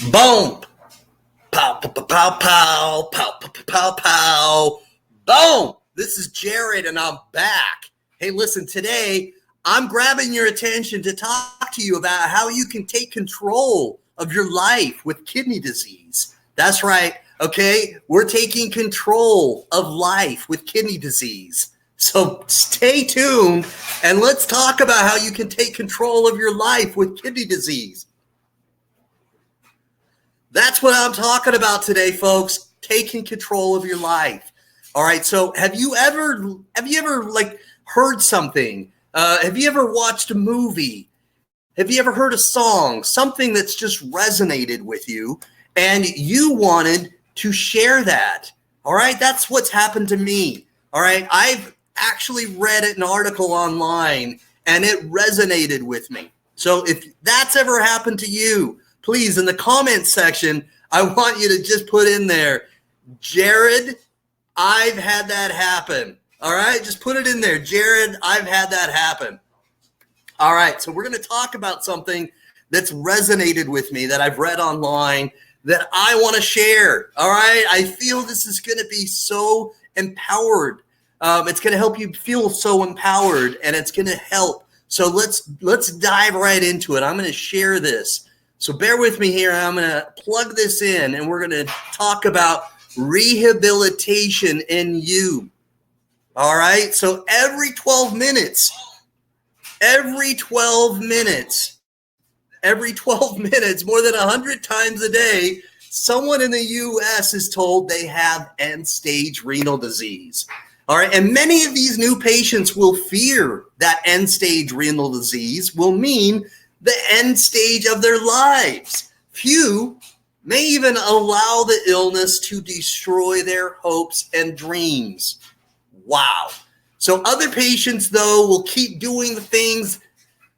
Boom. Pow, pow, pow, pow, pow, pow, pow, pow, pow. Boom. This is Jared, and I'm back. Hey, listen, today I'm grabbing your attention to talk to you about how you can take control of your life with kidney disease. That's right. Okay. We're taking control of life with kidney disease. So stay tuned and let's talk about how you can take control of your life with kidney disease. That's what I'm talking about today, folks. Taking control of your life. All right. So have you ever like heard something? Have you ever watched a movie? Have you ever heard a song, something that's just resonated with you and you wanted to share that? All right. That's what's happened to me. All right. I've actually read an article online and it resonated with me. So if that's ever happened to you, please, in the comments section, I want you to just put in there, Jared, I've had that happen. All right, just put it in there. Jared, I've had that happen. All right, so we're going to talk about something that's resonated with me that I've read online that I want to share. All right, I feel this is going to be so empowered. It's going to help you feel so empowered, and it's going to help. So let's dive right into it. I'm going to share this. So bear with me here. I'm going to plug this in, and we're going to talk about rehabilitation in you. All right. So every 12 minutes, more than 100 times a day, someone in the U.S. is told they have end-stage renal disease. All right. And many of these new patients will fear that end-stage renal disease will mean the end stage of their lives. Few may even allow the illness to destroy their hopes and dreams. Wow. So other patients, though, will keep doing the things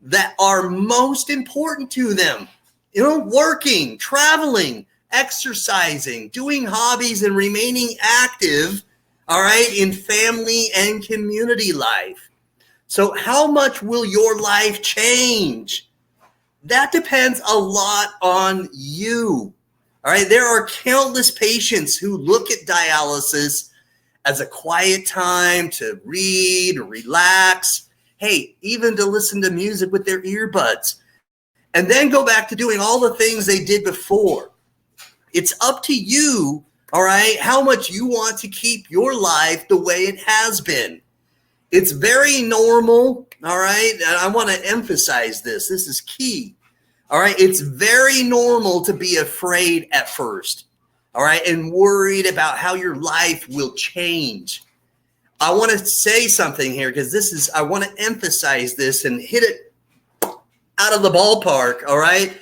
that are most important to them. You know, working, traveling, exercising, doing hobbies, and remaining active, all right, in family and community life. So how much will your life change? That depends a lot on you. All right. There are countless patients who look at dialysis as a quiet time to read, relax, hey, even to listen to music with their earbuds, and then go back to doing all the things they did before. It's up to you, all right, how much you want to keep your life the way it has been. It's very normal, all right, and I want to emphasize this. This is key. All right, it's very normal to be afraid at first, all right, and worried about how your life will change. I want to say something here because I want to emphasize this and hit it out of the ballpark, all right?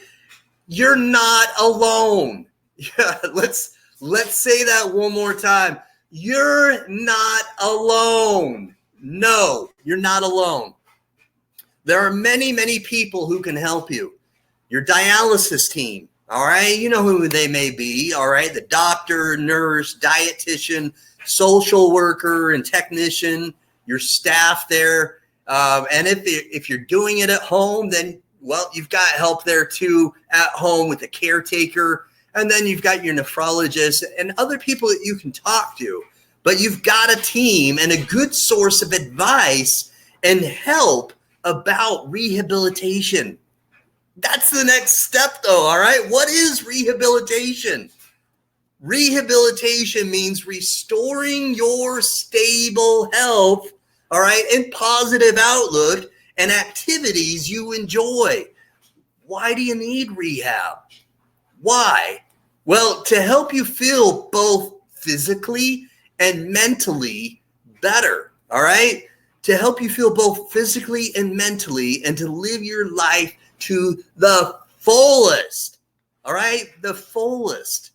You're not alone. Yeah, let's say that one more time. You're not alone. No, you're not alone. There are many, many people who can help you. Your dialysis team, all right? You know who they may be, all right? The doctor, nurse, dietitian, social worker, and technician, your staff there. And if you're doing it at home, then, well, you've got help there too at home with a caretaker. And then you've got your nephrologist and other people that you can talk to. But you've got a team and a good source of advice and help about rehabilitation. That's the next step, though, all right? What is rehabilitation? Rehabilitation means restoring your stable health, all right, and positive outlook and activities you enjoy. Why do you need rehab? Why? Well, to help you feel both physically and mentally better, all right? To help you feel both physically and mentally and to live your life to the fullest, all right? The fullest.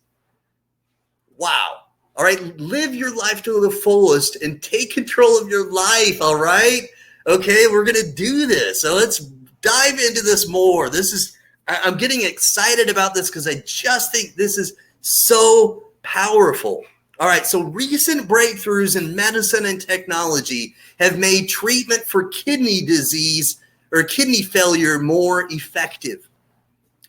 Wow. All right. Live your life to the fullest and take control of your life. All right. Okay. We're going to do this. So let's dive into this more. I'm getting excited about this because I just think this is so powerful. All right. So recent breakthroughs in medicine and technology have made treatment for kidney disease or kidney failure more effective.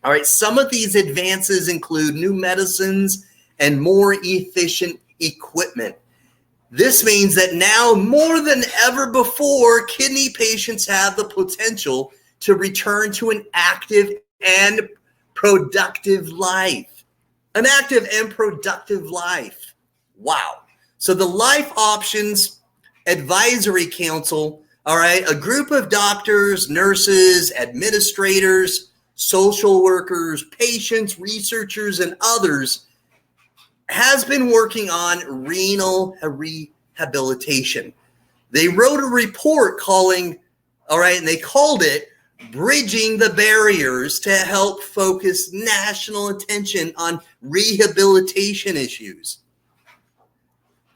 All right, some of these advances include new medicines and more efficient equipment. This means that now more than ever before, kidney patients have the potential to return to an active and productive life. An active and productive life. Wow. So the Life Options Advisory Council, all right, a group of doctors, nurses, administrators, social workers, patients, researchers, and others has been working on renal rehabilitation. They wrote a report and they called it Bridging the Barriers to help focus national attention on rehabilitation issues.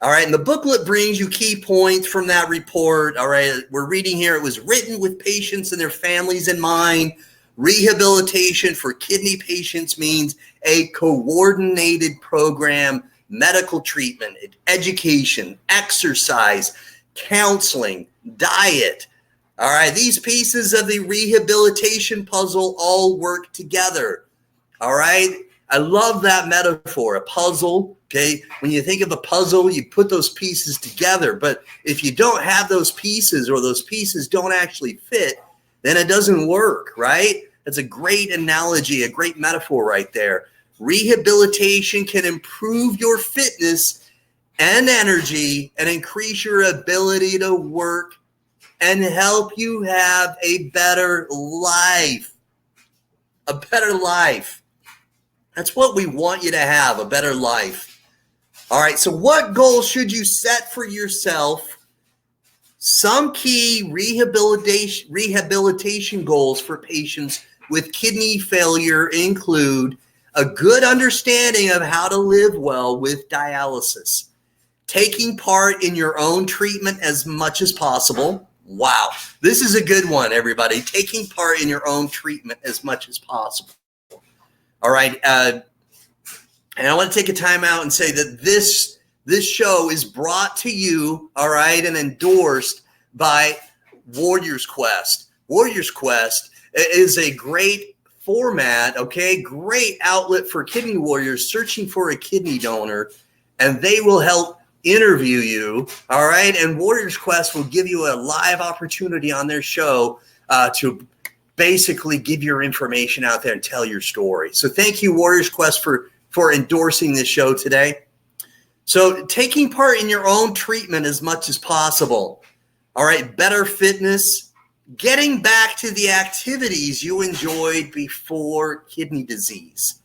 All right, and the booklet brings you key points from that report. All right, we're reading here. It was written with patients and their families in mind. Rehabilitation for kidney patients means a coordinated program, medical treatment, education, exercise, counseling, diet. All right, these pieces of the rehabilitation puzzle all work together. All right, I love that metaphor, a puzzle. Okay, when you think of a puzzle, you put those pieces together. But if you don't have those pieces or those pieces don't actually fit, then it doesn't work, right? That's a great analogy, a great metaphor right there. Rehabilitation can improve your fitness and energy and increase your ability to work and help you have a better life. A better life. That's what we want you to have, a better life. All right, so what goals should you set for yourself? Some key rehabilitation goals for patients with kidney failure include a good understanding of how to live well with dialysis, taking part in your own treatment as much as possible. Wow, this is a good one, everybody. Taking part in your own treatment as much as possible. All right, and I want to take a time out and say that this show is brought to you, all right, and endorsed by Warriors Quest. Warriors Quest is a great format, okay, great outlet for kidney warriors searching for a kidney donor, and they will help interview you, all right, and Warriors Quest will give you a live opportunity on their show to basically give your information out there and tell your story. So thank you, Warriors Quest, for endorsing this show today. So taking part in your own treatment as much as possible. All right, better fitness, getting back to the activities you enjoyed before kidney disease.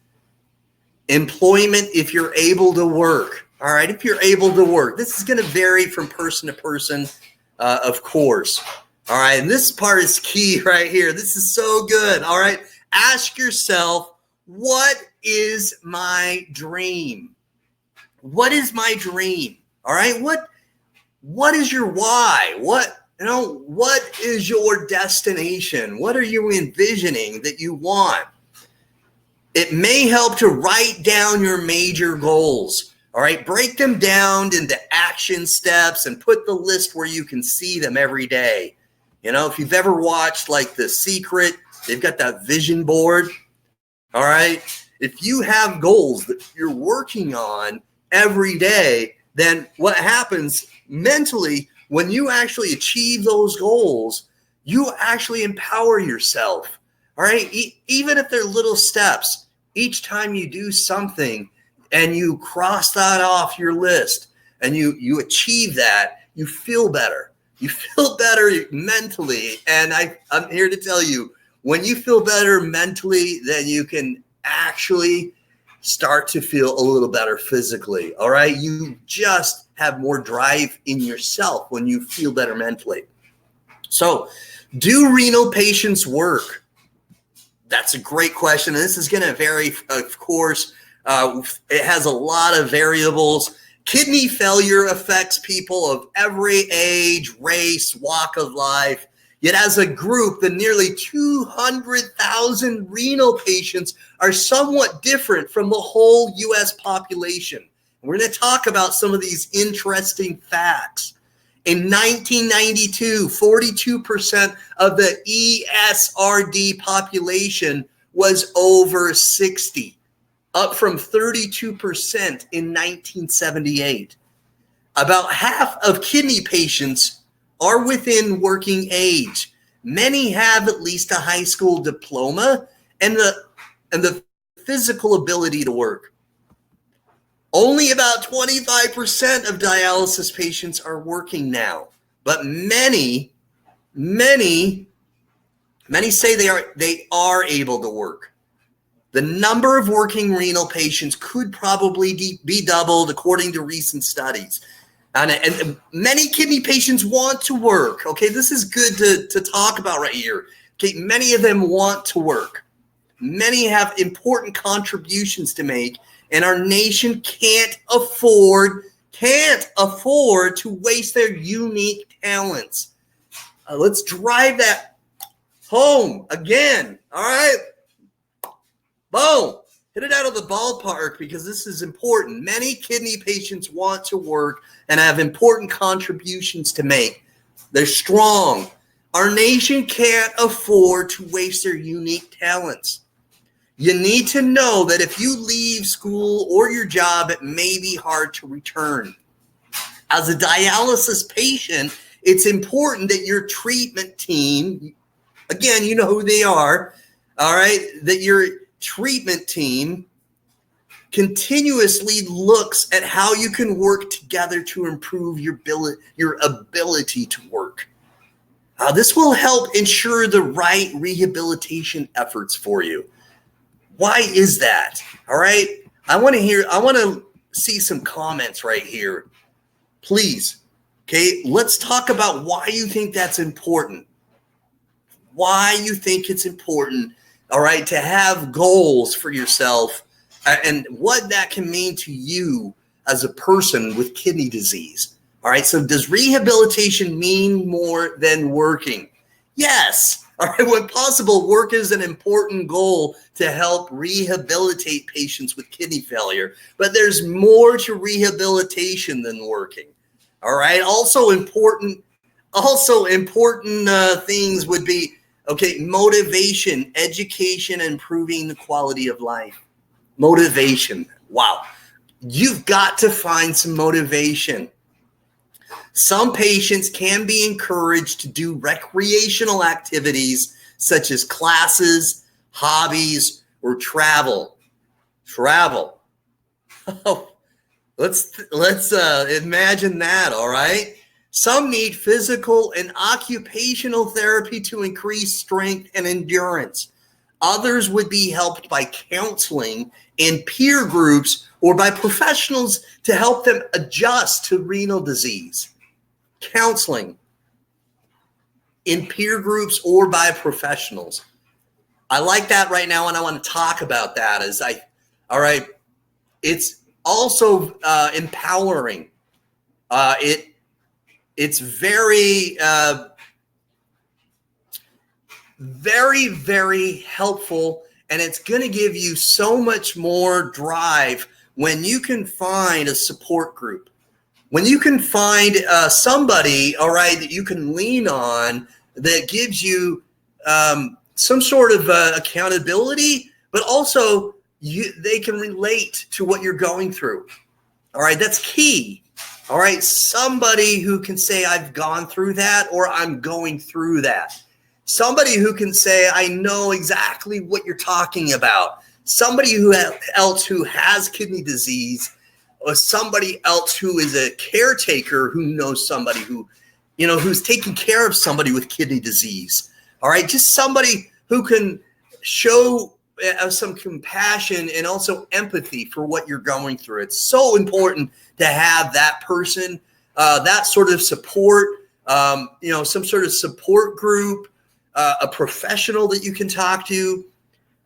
Employment if you're able to work. All right, if you're able to work. This is going to vary from person to person, of course. All right, and this part is key right here. This is so good. All right, ask yourself, what is my dream? What is my dream? All right, what is your why? What is your destination? What are you envisioning that you want? It may help to write down your major goals. All right, break them down into action steps and put the list where you can see them every day. You know, if you've ever watched like The Secret, they've got that vision board. All right, if you have goals that you're working on every day, then what happens mentally when you actually achieve those goals, you actually empower yourself. All right, even if they're little steps, each time you do something and you cross that off your list and you achieve that, you feel better. You feel better mentally. And I'm here to tell you, when you feel better mentally, then you can actually start to feel a little better physically. All right. You just have more drive in yourself when you feel better mentally. So, do renal patients work? That's a great question. And this is going to vary, of course. It has a lot of variables. Kidney failure affects people of every age, race, walk of life. Yet as a group, the nearly 200,000 renal patients are somewhat different from the whole U.S. population. We're going to talk about some of these interesting facts. In 1992, 42% of the ESRD population was over 60, up from 32% in 1978. About half of kidney patients are within working age. Many have at least a high school diploma and the physical ability to work. Only about 25% of dialysis patients are working now, but many say they are able to work. The number of working renal patients could probably be doubled according to recent studies. And many kidney patients want to work. Okay, this is good to talk about right here. Okay, many of them want to work. Many have important contributions to make, and our nation can't afford to waste their unique talents. Let's drive that home again. All right, boom. Hit it out of the ballpark, because this is important. Many kidney patients want to work and have important contributions to make. They're strong. Our nation can't afford to waste their unique talents. You need to know that if you leave school or your job, it may be hard to return. As a dialysis patient, it's important that your treatment team, again, you know who they are, all right, that your treatment team continuously looks at how you can work together to improve your ability to work. This will help ensure the right rehabilitation efforts for you. Why is that? All right. I want to see some comments right here. Please. Okay. Let's talk about why you think that's important. Why you think it's important, all right, to have goals for yourself and what that can mean to you as a person with kidney disease. All right. So does rehabilitation mean more than working? Yes. All right. When possible, work is an important goal to help rehabilitate patients with kidney failure. But there's more to rehabilitation than working. All right. Also important things would be, okay, motivation, education, improving the quality of life. Motivation. Wow. You've got to find some motivation. Some patients can be encouraged to do recreational activities such as classes, hobbies, or travel. Oh, let's imagine that, all right? Some need physical and occupational therapy to increase strength and endurance. Others would be helped by counseling in peer groups or by professionals to help them adjust to renal disease. Counseling in peer groups or by professionals. I like that right now, and I want to talk about that all right. It's also empowering. It's very, very, very helpful, and it's going to give you so much more drive when you can find a support group, when you can find somebody, all right, that you can lean on that gives you some sort of accountability, but also they can relate to what you're going through. All right, that's key. All right, somebody who can say, I've gone through that, or I'm going through that. Somebody who can say, I know exactly what you're talking about. Somebody else who has kidney disease, or somebody else who is a caretaker who knows somebody who, who's taking care of somebody with kidney disease. All right, just somebody who can show some compassion and also empathy for what you're going through. It's so important to have that person, that sort of support, some sort of support group, a professional that you can talk to.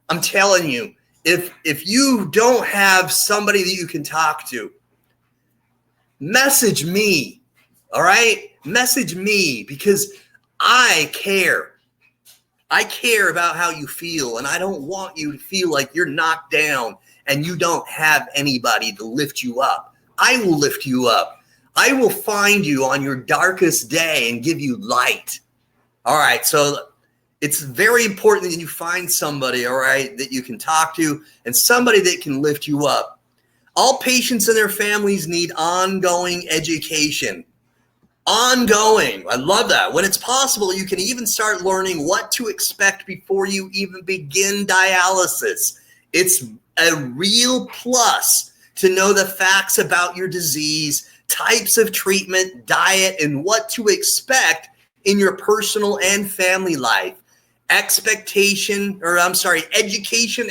I'm telling you, if you don't have somebody that you can talk to, message me, all right? Message me, because I care. I care about how you feel, and I don't want you to feel like you're knocked down and you don't have anybody to lift you up. I will lift you up. I will find you on your darkest day and give you light. All right, so it's very important that you find somebody, all right, that you can talk to and somebody that can lift you up. All patients and their families need ongoing education. Ongoing. I love that. When it's possible, you can even start learning what to expect before you even begin dialysis. It's a real plus to know the facts about your disease, types of treatment, diet, and what to expect in your personal and family life. Education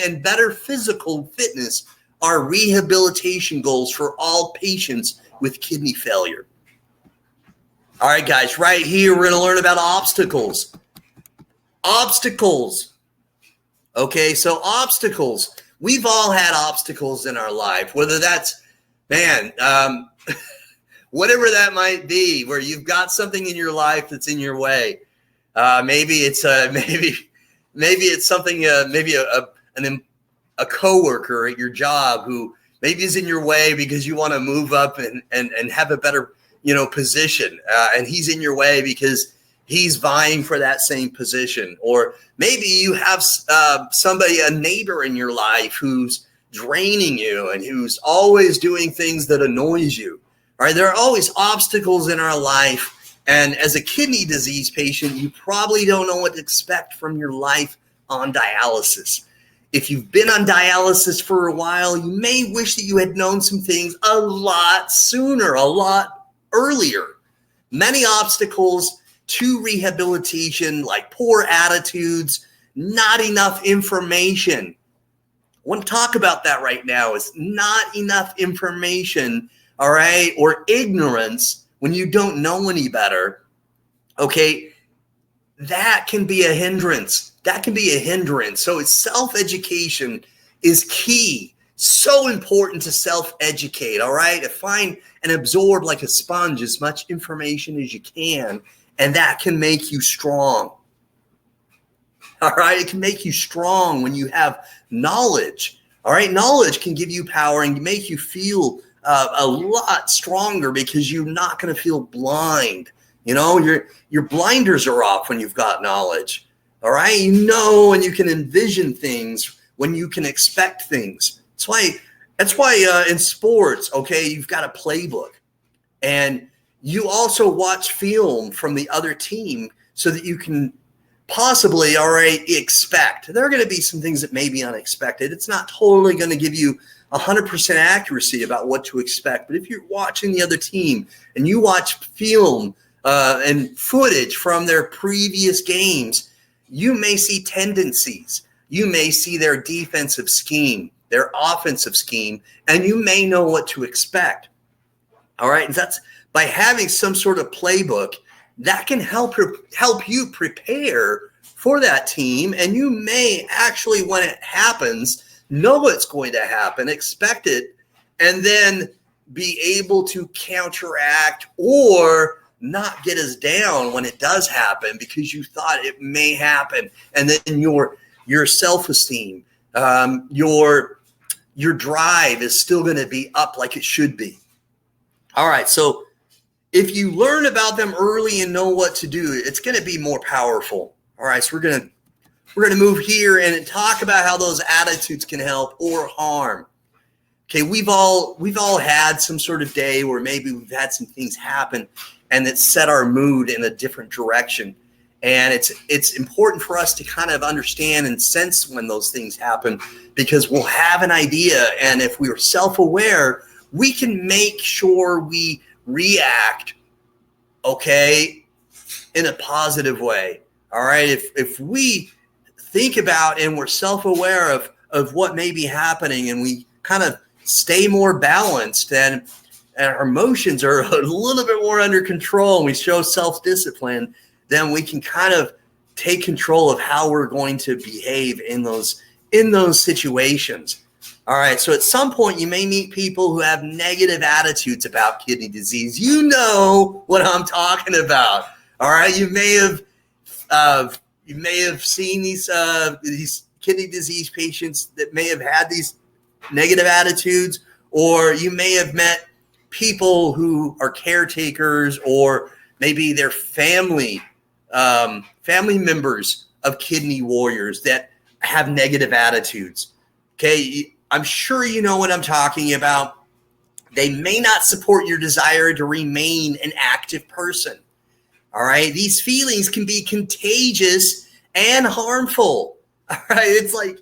and better physical fitness are rehabilitation goals for all patients with kidney failure. All right, guys, right here, we're going to learn about obstacles. Obstacles. Okay, so obstacles. We've all had obstacles in our life, whether that's, whatever that might be, where you've got something in your life that's in your way. Maybe it's something, maybe a coworker at your job who maybe is in your way because you want to move up and have a better position, and he's in your way because he's vying for that same position. Or maybe you have a neighbor in your life who's draining you and who's always doing things that annoys you. All right, there are always obstacles in our life, and as a kidney disease patient, you probably don't know what to expect from your life on dialysis. If you've been on dialysis for a while, you may wish that you had known some things a lot sooner, a lot earlier. Many obstacles to rehabilitation, like poor attitudes, not enough information. I want to talk about that right now. Is not enough information, all right, or ignorance when you don't know any better. Okay, that can be a hindrance. So it's self-education is key. So important to self-educate, all right? To find and absorb like a sponge as much information as you can, and that can make you strong. All right? It can make you strong when you have knowledge. All right? Knowledge can give you power and make you feel a lot stronger because you're not going to feel blind. Your blinders are off when you've got knowledge. All right? And you can envision things when you can expect things. That's why in sports, okay, you've got a playbook, and you also watch film from the other team so that you can possibly expect. There are going to be some things that may be unexpected. It's not totally going to give you 100% accuracy about what to expect. But if you're watching the other team and you watch film and footage from their previous games, you may see tendencies. You may see their defensive scheme, their offensive scheme, and you may know what to expect. All right. And that's by having some sort of playbook that can help you prepare for that team. And you may actually, when it happens, know what's going to happen, expect it, and then be able to counteract or not get us down when it does happen because you thought it may happen. And then your self-esteem, your drive is still going to be up like it should be. All right. So if you learn about them early and know what to do, it's going to be more powerful. All right. So we're going to move here and talk about how those attitudes can help or harm. Okay. We've all had some sort of day where maybe we've had some things happen and it set our mood in a different direction. And it's important for us to kind of understand and sense when those things happen, because we'll have an idea. And if we are self-aware, we can make sure we react, okay, in a positive way. All right. If we think about and we're self-aware of what may be happening, and we kind of stay more balanced and our emotions are a little bit more under control, and we show self-discipline, then we can kind of take control of how we're going to behave in those situations. All right. So at some point you may meet people who have negative attitudes about kidney disease. You know what I'm talking about. All right. You may have seen these kidney disease patients that may have had these negative attitudes, or you may have met people who are caretakers, or maybe their family members of kidney warriors that have negative attitudes. Okay, I'm sure you know what I'm talking about. They may not support your desire to remain an active person. All right, these feelings can be contagious and harmful. All right, it's like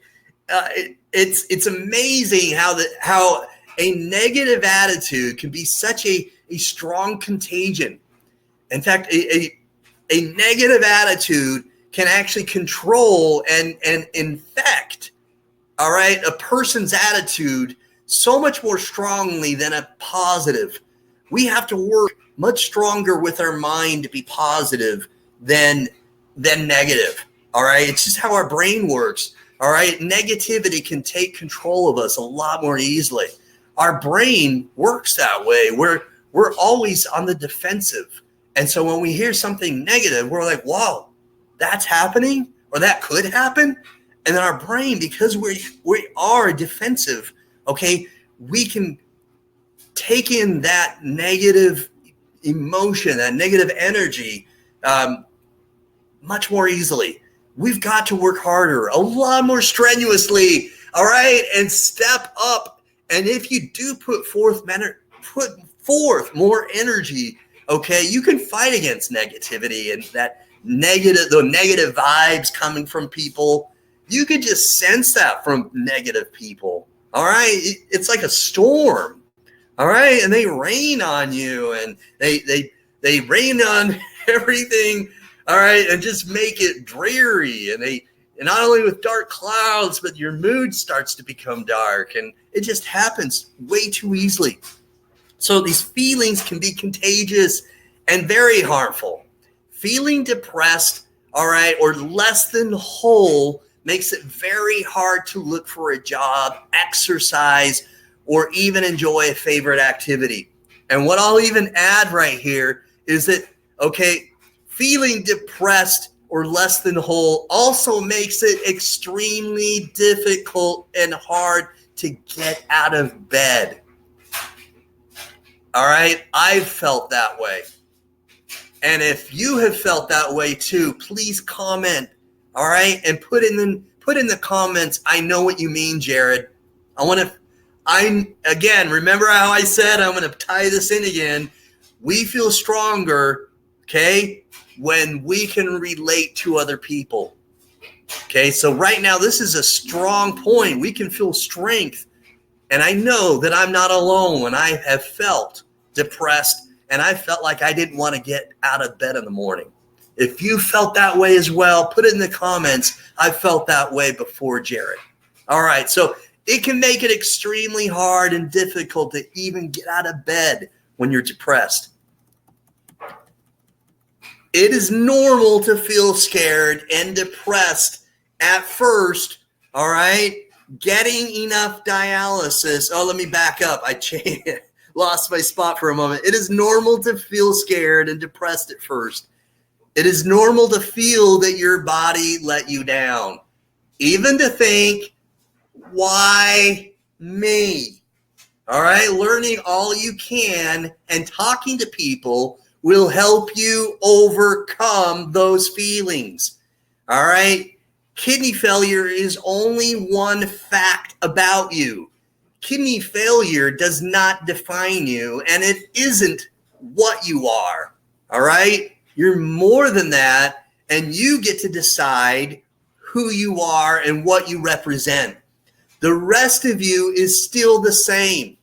it's amazing how a negative attitude can be such a strong contagion. In fact, a negative attitude can actually control and infect, all right, a person's attitude so much more strongly than a positive. We have to work much stronger with our mind to be positive than negative. All right, it's just how our brain works. All right, negativity can take control of us a lot more easily. Our brain works that way. We're always on the defensive, and so when we hear something negative, we're like, "Wow, that's happening," or "That could happen." And then our brain, because we are defensive, okay, we can take in that negative emotion, that negative energy, much more easily. We've got to work harder, a lot more strenuously, all right, and step up. And if you do put forth more energy, okay, you can fight against negativity and the negative vibes coming from people. You can just sense that from negative people. All right, it's like a storm. All right, and they rain on you, and they rain on everything. All right, and just make it dreary, and not only with dark clouds, but your mood starts to become dark, and it just happens way too easily. So these feelings can be contagious and very harmful. Feeling depressed, all right, or less than whole makes it very hard to look for a job, exercise, or even enjoy a favorite activity. And what I'll even add right here is that, okay, feeling depressed or less than whole also makes it extremely difficult and hard to get out of bed. All right, I've felt that way. And if you have felt that way too, please comment, all right? And put in the comments, I know what you mean, Jared. Again, remember how I said I'm going to tie this in again. We feel stronger, okay, when we can relate to other people. Okay, so right now, this is a strong point. We can feel strength. And I know that I'm not alone when I have felt depressed and I felt like I didn't want to get out of bed in the morning. If you felt that way as well, put it in the comments. I felt that way before, Jared. All right, so it can make it extremely hard and difficult to even get out of bed when you're depressed. It is normal to feel scared and depressed at first, all right? Getting enough dialysis. Oh, let me back up. I lost my spot for a moment. It is normal to feel scared and depressed at first. It is normal to feel that your body let you down. Even to think, why me? All right, learning all you can and talking to people will help you overcome those feelings. All right, kidney failure is only one fact about you. Kidney failure does not define you, and it isn't what you are. All right, you're more than that, and you get to decide who you are and what you represent. The rest of you is still the same.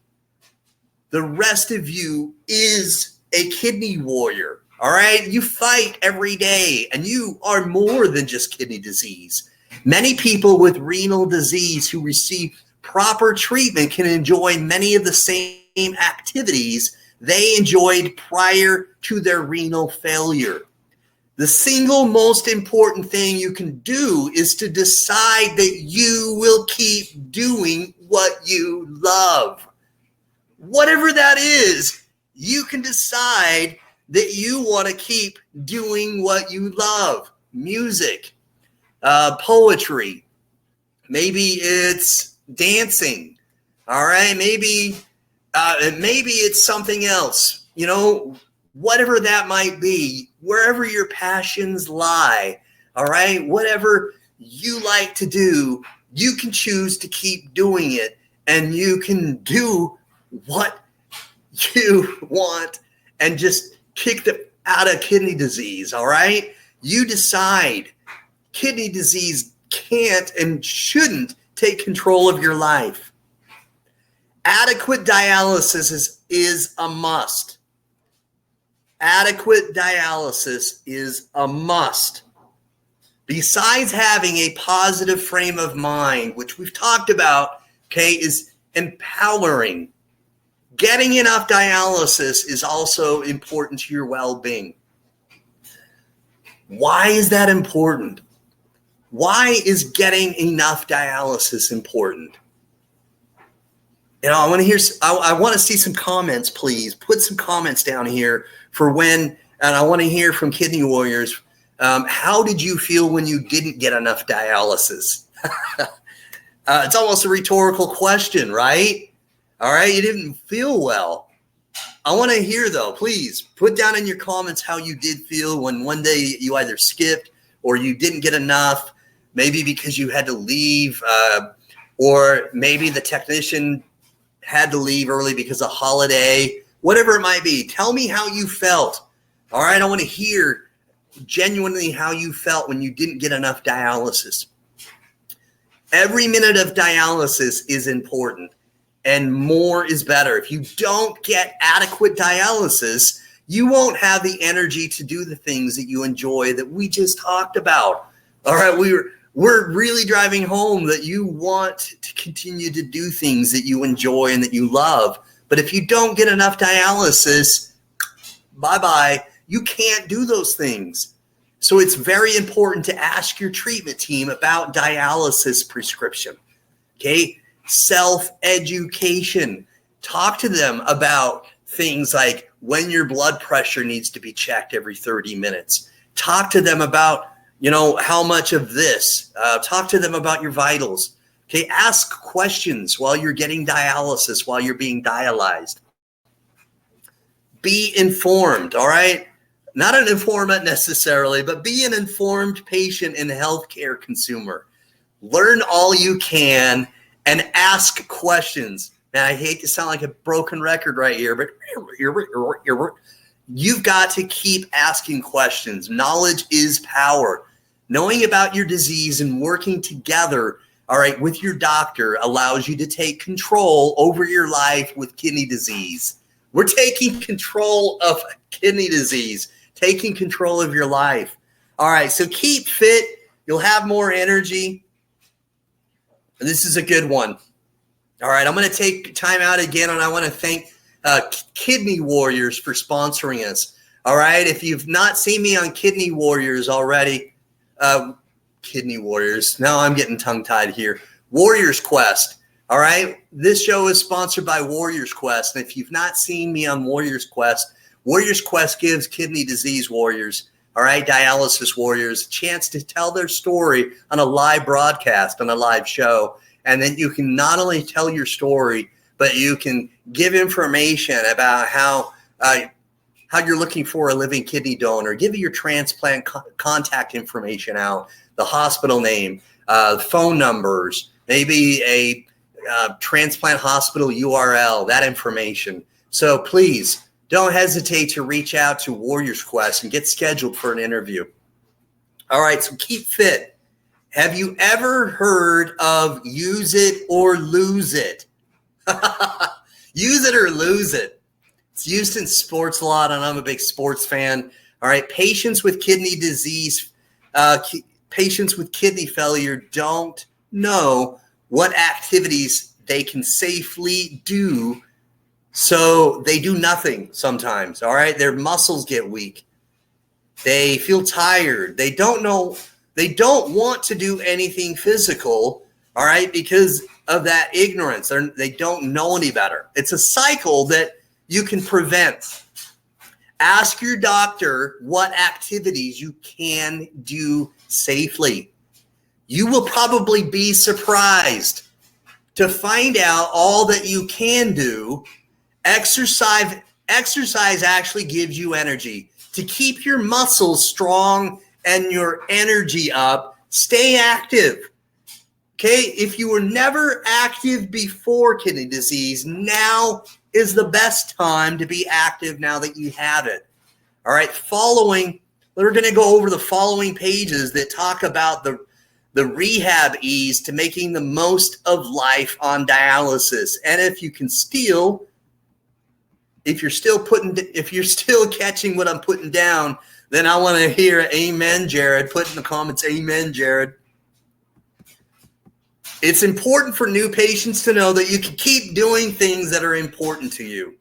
The rest of you is a kidney warrior, all right? You fight every day, and you are more than just kidney disease. Many people with renal disease who receive proper treatment can enjoy many of the same activities they enjoyed prior to their renal failure. The single most important thing you can do is to decide that you will keep doing what you love. Whatever that is, you can decide that you want to keep doing what you love. Music, poetry, maybe it's dancing, all right? Maybe it's something else, you know, whatever that might be, wherever your passions lie, All right. Whatever you like to do, you can choose to keep doing it, and you can do what you want and just kick out of kidney disease. All right. You decide. Kidney disease can't and shouldn't take control of your life. Adequate dialysis is a must. Adequate dialysis is a must. Besides having a positive frame of mind, which we've talked about, okay, is empowering. Getting enough dialysis is also important to your well-being. Why is that important? Why is getting enough dialysis important? You know, I want to see some comments, please. Put some comments down here for when, and I want to hear from Kidney Warriors. How did you feel when you didn't get enough dialysis? It's almost a rhetorical question, right? All right, you didn't feel well. I want to hear, though, please put down in your comments how you did feel when one day you either skipped or you didn't get enough, maybe because you had to leave, or maybe the technician had to leave early because of holiday, whatever it might be. Tell me how you felt. All right, I want to hear genuinely how you felt when you didn't get enough dialysis. Every minute of dialysis is important, and more is better. If you don't get adequate dialysis, you won't have the energy to do the things that you enjoy that we just talked about. All right, we're really driving home that you want to continue to do things that you enjoy and that you love. But if you don't get enough dialysis, bye-bye. You can't do those things. So it's very important to ask your treatment team about dialysis prescription. Okay? Self-education. Talk to them about things like when your blood pressure needs to be checked every 30 minutes. Talk to them about, you know, how much of this. Talk to them about your vitals. Okay, ask questions while you're getting dialysis, while you're being dialyzed. Be informed, all right? Not an informant necessarily, but be an informed patient and healthcare consumer. Learn all you can and ask questions. Now, I hate to sound like a broken record right here, but you've got to keep asking questions. Knowledge is power. Knowing about your disease and working together, all right, with your doctor allows you to take control over your life with kidney disease. We're taking control of kidney disease, taking control of your life. All right, so keep fit. You'll have more energy. And this is a good one. All right, I'm going to take time out again, and I want to thank Kidney Warriors for sponsoring us. All right, if you've not seen me on Kidney Warriors already, Kidney Warriors. Now I'm getting tongue-tied here. Warriors Quest. All right. This show is sponsored by Warriors Quest. And if you've not seen me on Warriors Quest gives kidney disease warriors, all right, dialysis warriors, a chance to tell their story on a live broadcast, on a live show. And then you can not only tell your story, but you can give information about how you're looking for a living kidney donor, give your transplant contact information out, the hospital name, phone numbers, maybe a transplant hospital URL, that information. So please don't hesitate to reach out to Warriors Quest and get scheduled for an interview. All right, so keep fit. Have you ever heard of use it or lose it? Use it or lose it. It's used in sports a lot, and I'm a big sports fan. All right, patients with kidney disease, patients with kidney failure don't know what activities they can safely do, so they do nothing sometimes. All right, their muscles get weak. They feel tired. They don't know. They don't want to do anything physical. All right, because of that ignorance. They don't know any better. It's a cycle that you can prevent. Ask your doctor what activities you can do safely. You will probably be surprised to find out all that you can do. Exercise actually gives you energy to keep your muscles strong and your energy up, stay active. Okay, if you were never active before kidney disease, now is the best time to be active now that you have it. All right, we're going to go over the following pages that talk about the rehab ease to making the most of life on dialysis. And if you're still catching what I'm putting down, then I want to hear amen, Jared. Put in the comments, amen, Jared. It's important for new patients to know that you can keep doing things that are important to you.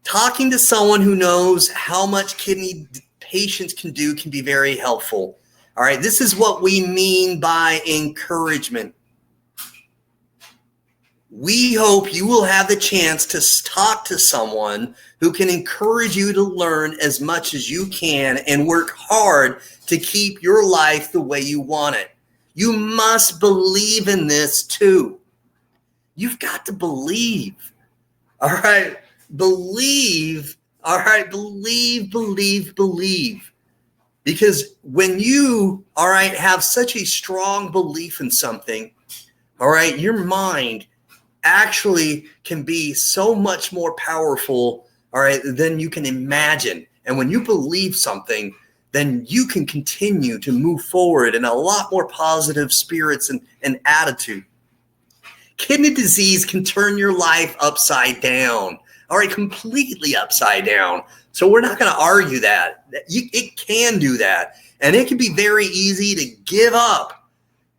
Talking to someone who knows how much kidney patients can do can be very helpful. All right, this is what we mean by encouragement. We hope you will have the chance to talk to someone who can encourage you to learn as much as you can and work hard to keep your life the way you want it. You must believe in this too. You've got to believe. All right. Believe. All right. Believe. Because when you, all right, have such a strong belief in something, all right, your mind actually can be so much more powerful, all right, than you can imagine. And when you believe something, then you can continue to move forward in a lot more positive spirits and attitude. Kidney disease can turn your life upside down, all right, completely upside down. So we're not going to argue that. It can do that. And it can be very easy to give up.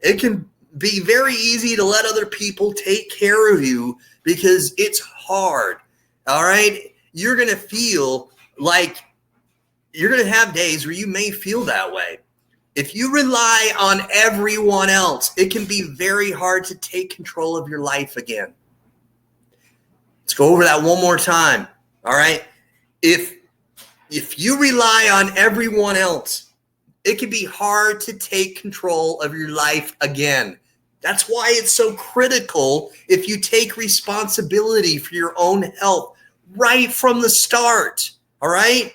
It can be very easy to let other people take care of you because it's hard, all right? You're going to feel like you're going to have days where you may feel that way. If you rely on everyone else, it can be very hard to take control of your life again. Let's go over that one more time. All right. If you rely on everyone else, it can be hard to take control of your life again. That's why it's so critical if you take responsibility for your own health right from the start. All right.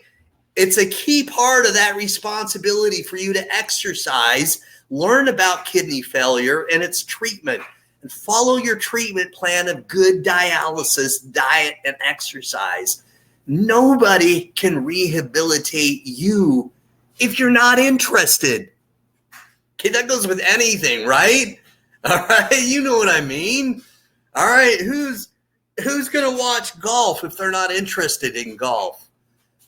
It's a key part of that responsibility for you to exercise, learn about kidney failure and its treatment, and follow your treatment plan of good dialysis, diet, and exercise. Nobody can rehabilitate you if you're not interested. Okay, that goes with anything, right? All right, you know what I mean. All right, who's going to watch golf if they're not interested in golf?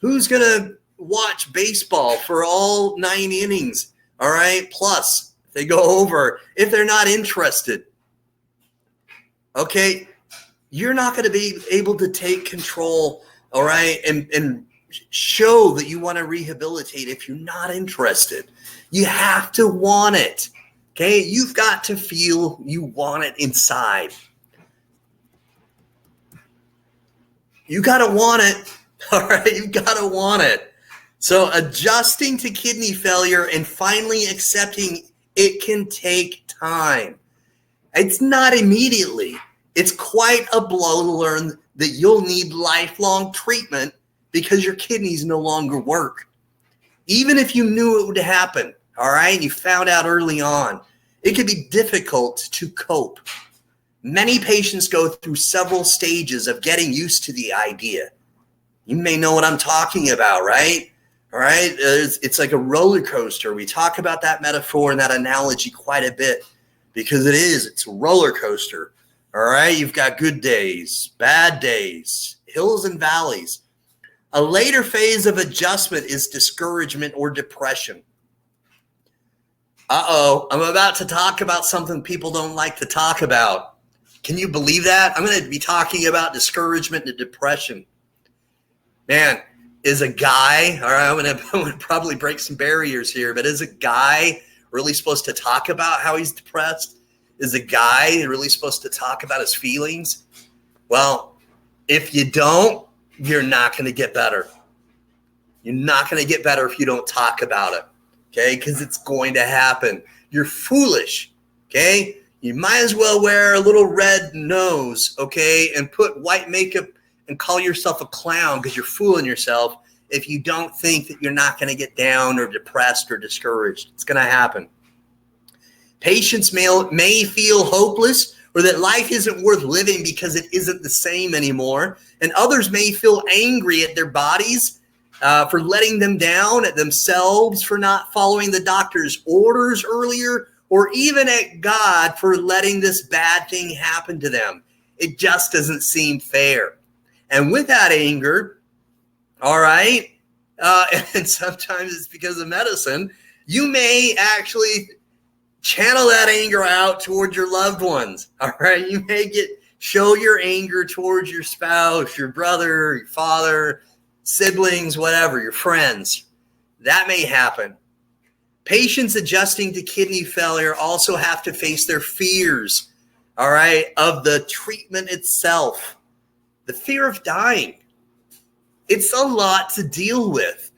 Who's going to watch baseball for all 9 innings, all right, plus they go over if they're not interested? Okay, you're not going to be able to take control, all right, and show that you want to rehabilitate if you're not interested. You have to want it, okay? You've got to feel you want it inside. You got to want it. All right, you've got to want it. So adjusting to kidney failure and finally accepting it can take time. It's not immediately. It's quite a blow to learn that you'll need lifelong treatment because your kidneys no longer work. Even if you knew it would happen, all right, and you found out early on, it can be difficult to cope. Many patients go through several stages of getting used to the idea. You may know what I'm talking about, right? All right. It's like a roller coaster. We talk about that metaphor and that analogy quite a bit because it's a roller coaster. All right. You've got good days, bad days, hills and valleys. A later phase of adjustment is discouragement or depression. I'm about to talk about something people don't like to talk about. Can you believe that? I'm going to be talking about discouragement and depression. Man, is a guy, all right, I'm going to probably break some barriers here, but is a guy really supposed to talk about how he's depressed? Is a guy really supposed to talk about his feelings? Well, if you don't, you're not going to get better. You're not going to get better if you don't talk about it, okay? Because it's going to happen. You're foolish, okay? You might as well wear a little red nose, okay, and put white makeup and call yourself a clown because you're fooling yourself if you don't think that you're not going to get down or depressed or discouraged. It's going to happen. Patients may feel hopeless or that life isn't worth living because it isn't the same anymore. And others may feel angry at their bodies for letting them down, at themselves for not following the doctor's orders earlier, or even at God for letting this bad thing happen to them. It just doesn't seem fair. And with that anger, all right, and sometimes it's because of medicine, you may actually channel that anger out towards your loved ones. All right. You may show your anger towards your spouse, your brother, your father, siblings, whatever, your friends. That may happen. Patients adjusting to kidney failure also have to face their fears, all right, of the treatment itself. The fear of dying. It's a lot to deal with.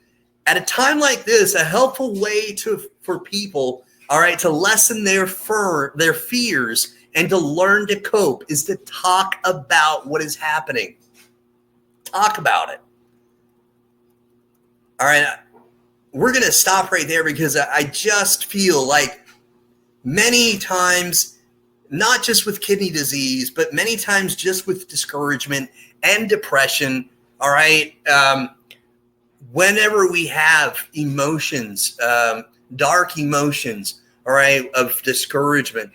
At a time like this, a helpful way for people, all right, to lessen their fears and to learn to cope is to talk about what is happening. Talk about it. All right, we're going to stop right there because I just feel like many times, not just with kidney disease, but many times just with discouragement and depression, all right, whenever we have emotions, dark emotions, all right, of discouragement,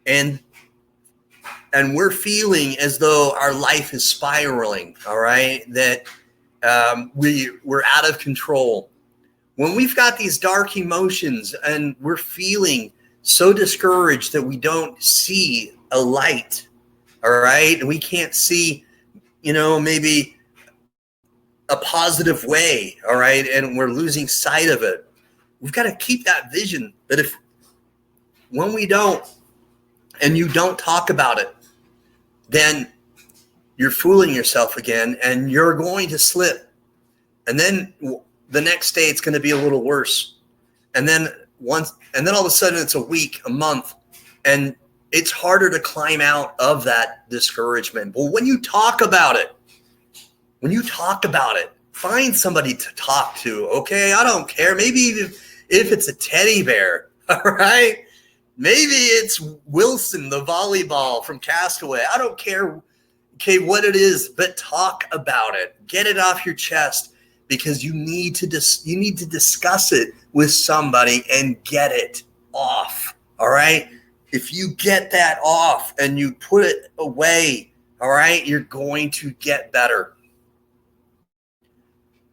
and we're feeling as though our life is spiraling, all right, that we're out of control. When we've got these dark emotions and we're feeling so discouraged that we don't see a light, all right, and we can't see, maybe a positive way, all right, and we're losing sight of it. We've got to keep that vision that when we don't, and you don't talk about it, then you're fooling yourself again and you're going to slip. And then the next day it's going to be a little worse. And then all of a sudden it's a week, a month, and it's harder to climb out of that discouragement. But when you talk about it, find somebody to talk to. Okay, I don't care. Maybe if it's a teddy bear, all right? Maybe it's Wilson, the volleyball from Castaway. I don't care, okay, what it is, but talk about it. Get it off your chest because you need to discuss it with somebody and get it off, all right? If you get that off and you put it away, all right, you're going to get better.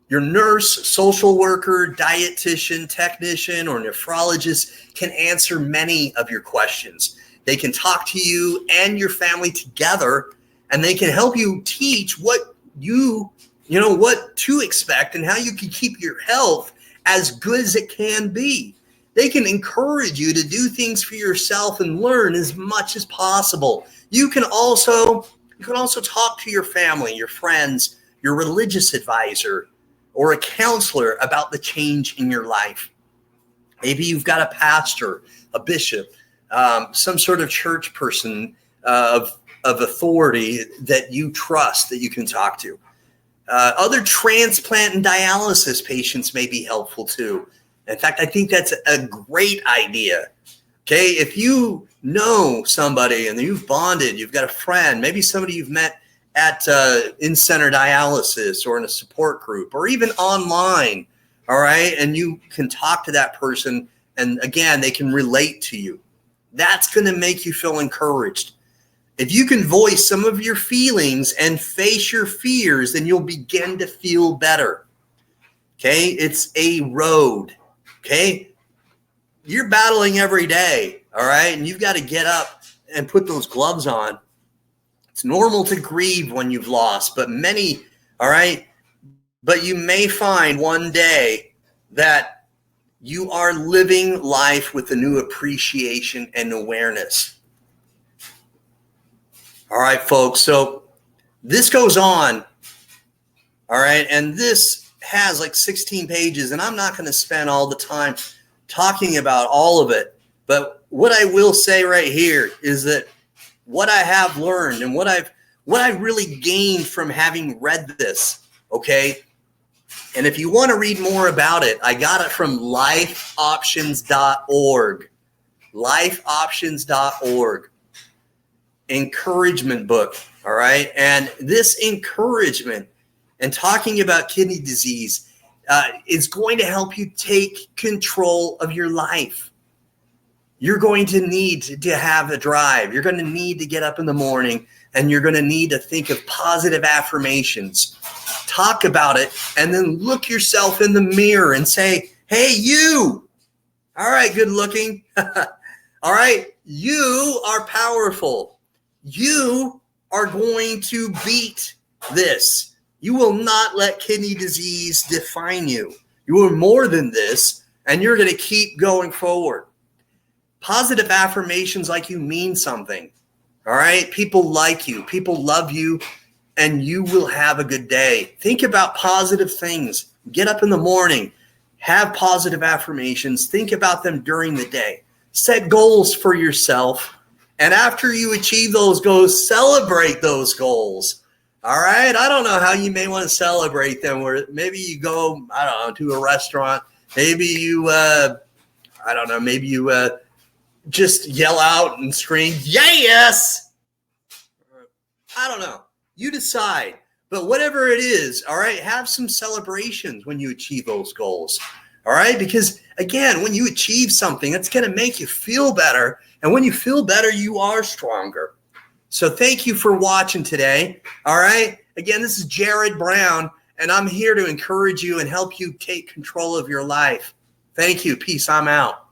Your nurse, social worker, dietitian, technician, or nephrologist can answer many of your questions. They can talk to you and your family together, and they can help you teach what to expect and how you can keep your health as good as it can be. They can encourage you to do things for yourself and learn as much as possible. You can also talk to your family, your friends, your religious advisor, or a counselor about the change in your life. Maybe you've got a pastor, a bishop, some sort of church person of authority that you trust that you can talk to. Other transplant and dialysis patients may be helpful too. In fact, I think that's a great idea. Okay, if you know somebody and you've bonded, you've got a friend, maybe somebody you've met at in-center dialysis or in a support group or even online, all right, and you can talk to that person and again, they can relate to you. That's going to make you feel encouraged. If you can voice some of your feelings and face your fears, then you'll begin to feel better. Okay, it's a road. Okay, you're battling every day, all right, and you've got to get up and put those gloves on. It's normal to grieve when you've lost, but you may find one day that you are living life with a new appreciation and awareness. All right, folks, so this goes on, all right, and this has like 16 pages, and I'm not going to spend all the time talking about all of it, but what I will say right here is that what I have learned and what I've really gained from having read this, okay, And if you want to read more about it, I got it from lifeoptions.org. Lifeoptions.org. Encouragement book. All right. And this encouragement and talking about kidney disease is going to help you take control of your life. You're going to need to have a drive. You're going to need to get up in the morning, and you're going to need to think of positive affirmations. Talk about it, and then look yourself in the mirror and say, hey, you. All right, good looking. All right, you are powerful. You are going to beat this. You will not let kidney disease define you. You are more than this, and you're going to keep going forward. Positive affirmations like you mean something. All right? People like you. People love you, and you will have a good day. Think about positive things. Get up in the morning. Have positive affirmations. Think about them during the day. Set goals for yourself. And after you achieve those goals, celebrate those goals. All right. I don't know how you may want to celebrate them. Where maybe you go, I don't know, to a restaurant. Maybe you, maybe you just yell out and scream, yes. I don't know. You decide. But whatever it is, all right, have some celebrations when you achieve those goals. All right. Because again, when you achieve something, it's going to make you feel better. And when you feel better, you are stronger. So thank you for watching today. All right. Again, this is Jared Brown, and I'm here to encourage you and help you take control of your life. Thank you. Peace. I'm out.